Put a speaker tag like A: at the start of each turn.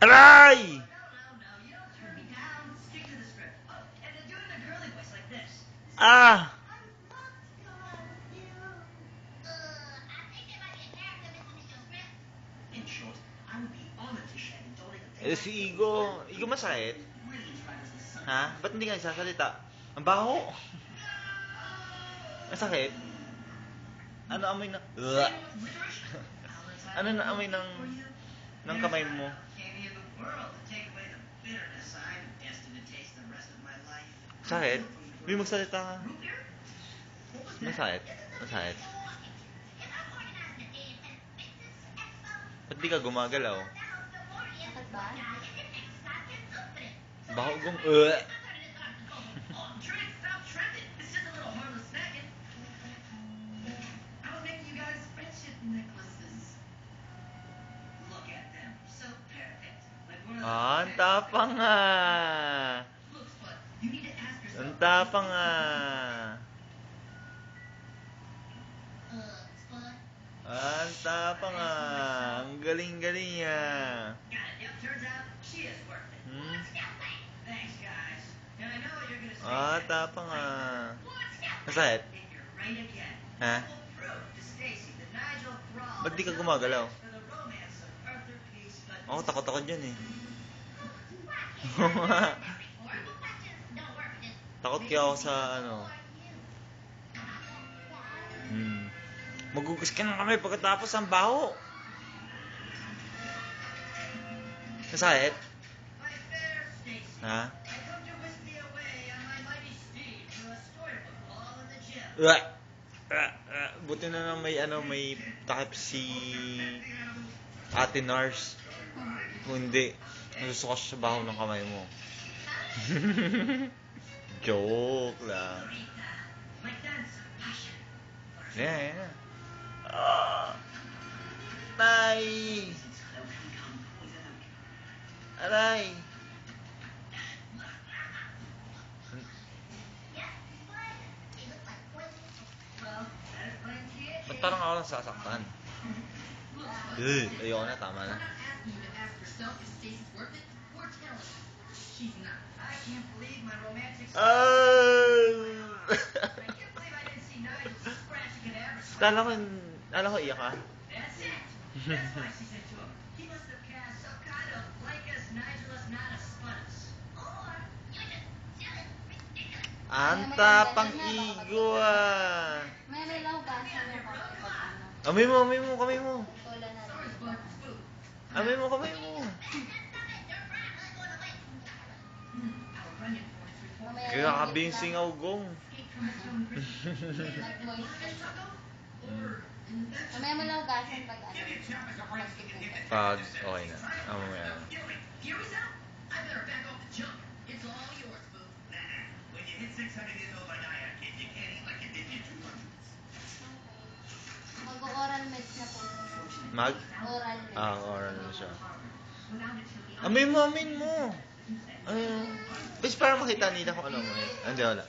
A: Aray! Ah! Eh, si Igo. Igo masakit? Ha? Ba't hindi ka nagsasalita? Ang baho! Masakit? Ano amoy na... Ano na amoy ng kamay mo? Sakit? Hindi magsalita ka. Masakit? Masakit? Ba't di ka gumagalaw?
B: Bakit ba?
A: Baho gum... Ah, ang tapang nga. Ang tapang nga. Ah, ang tapang nga. Ang galing-galing niya. Hmm? Ah, tapang nga. Masakit? Ha? Ba't di ka gumagalaw? Ako, takot ako dyan eh. Takot kaya ako sa ano. Magugas ka ng kamay pagkatapos ang baho. Masakit? Ha? Buti na lang may takip si Ate Nars. Kung hindi, nasusuka siya sa baho ng kamay mo. Joke lang. Yeah. Tay! Aray! Ba't parang ako lang sasaktan? Ayoko na, tama na. Kala ko iyak ka. Ang tapang Igo ah.
B: May lahugasan yung kamay pag ano.
A: Amoy mo, kamay mo.
B: Tula na rin.
A: Amoy mo, kamay mo. Kaya kabing gong.
B: Mamaya mo lahugasan pag ano.
A: Pag okay na. Mamaya na.
B: Mag-oral med na po.
A: Mag?
B: Oral med.
A: Ah, oral na siya. Amoy mo. Ayun. Bes para makita nila kung ano mo eh. Hindi, wala.